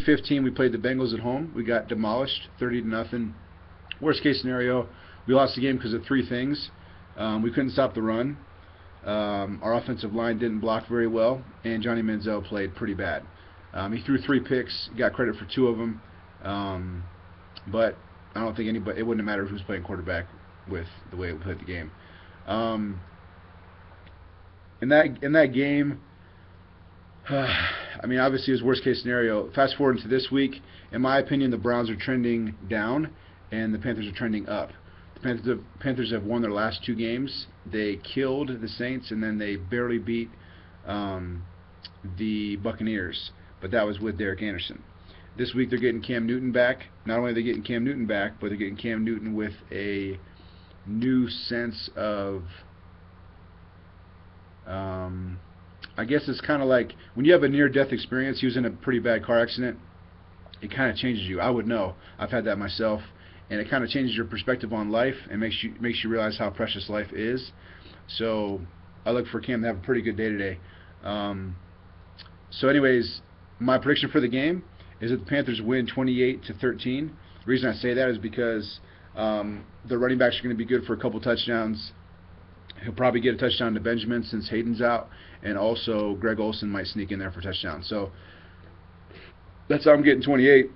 15, we played the Bengals at home. We got demolished, 30-0. Worst case scenario, we lost the game because of three things. We couldn't stop the run. Our offensive line didn't block very well, and Johnny Manziel played pretty bad. He threw 3 picks, got credit for 2 of them, but I don't think anybody. It wouldn't have mattered who's playing quarterback with the way we played the game. In that game, I mean, obviously it was worst case scenario. Fast forward into this week, in my opinion, the Browns are trending down, and the Panthers are trending up. The Panthers have won their last 2 games. They killed the Saints, and then they barely beat the Buccaneers, but that was with Derek Anderson. This week they're getting Cam Newton back. Not only are they getting Cam Newton back, but they're getting Cam Newton with a new sense of, I guess it's kind of like when you have a near-death experience. He was in a pretty bad car accident. It kind of changes you. I would know. I've had that myself. And it kind of changes your perspective on life and makes you realize how precious life is. So I look for Cam to have a pretty good day today. So anyways, my prediction for the game is that the Panthers win 28-13. The reason I say that is because the running backs are going to be good for a couple touchdowns. He'll probably get a touchdown to Benjamin since Hayden's out, and also Greg Olsen might sneak in there for a touchdown. So that's how I'm getting 28.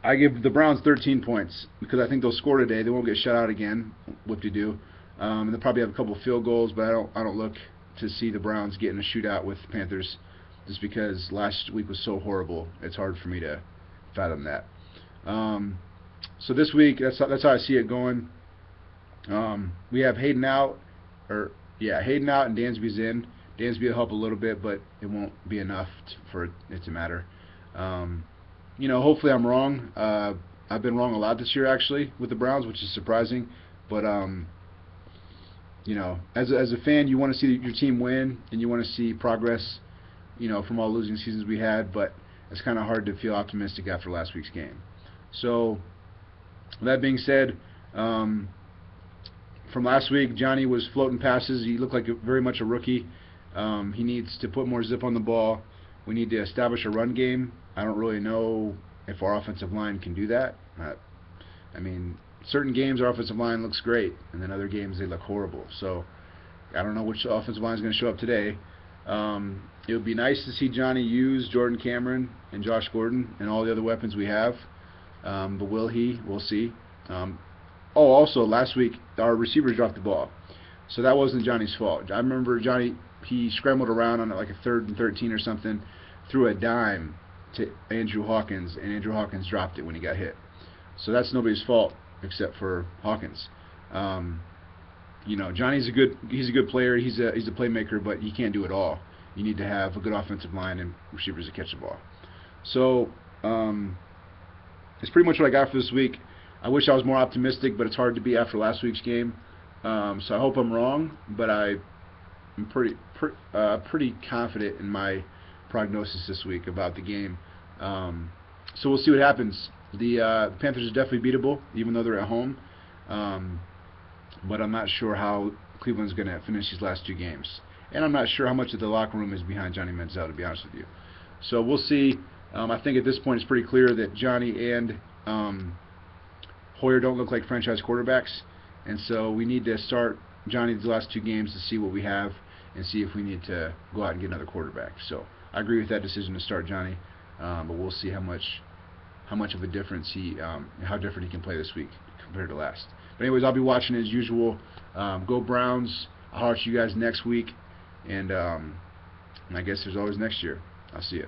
I give the Browns 13 points because I think they'll score today. They won't get shut out again. Whoop-de-doo. And they'll probably have a couple of field goals, but I don't look to see the Browns getting a shootout with the Panthers just because last week was so horrible. It's hard for me to fathom that. So this week, that's how I see it going. We have Hayden out, Hayden out and Dansby's in. Dansby will help a little bit, but it won't be enough for it to matter. Hopefully I'm wrong. I've been wrong a lot this year, actually, with the Browns, which is surprising. But, as a fan, you want to see your team win, and you want to see progress, from all losing seasons we had. But it's kind of hard to feel optimistic after last week's game. So, that being said, from last week, Johnny was floating passes. He looked like very much a rookie. He needs to put more zip on the ball. We need to establish a run game. I don't really know if our offensive line can do that. I mean, certain games our offensive line looks great, and then other games they look horrible. So I don't know which offensive line is going to show up today. It would be nice to see Johnny use Jordan Cameron and Josh Gordon and all the other weapons we have. But will he? We'll see. Also, last week, our receivers dropped the ball. So that wasn't Johnny's fault. I remember Johnny, he scrambled around on like a 3rd and 13 or something, threw a dime to Andrew Hawkins, and Andrew Hawkins dropped it when he got hit. So that's nobody's fault except for Hawkins. Johnny's a good player. He's a playmaker, but he can't do it all. You need to have a good offensive line and receivers that catch the ball. So it's pretty much what I got for this week. I wish I was more optimistic, but it's hard to be after last week's game. So I hope I'm wrong, but I'm pretty confident in my prognosis this week about the game. So we'll see what happens. The Panthers are definitely beatable, even though they're at home. But I'm not sure how Cleveland's going to finish these last 2 games. And I'm not sure how much of the locker room is behind Johnny Manziel, to be honest with you. So we'll see. I think at this point it's pretty clear that Johnny and Hoyer don't look like franchise quarterbacks. And so we need to start Johnny these last 2 games to see what we have and see if we need to go out and get another quarterback. So I agree with that decision to start Johnny, but we'll see how much of a difference how different he can play this week compared to last. But anyways, I'll be watching as usual. Go Browns! I'll holler at you guys next week, and I guess there's always next year. I'll see you.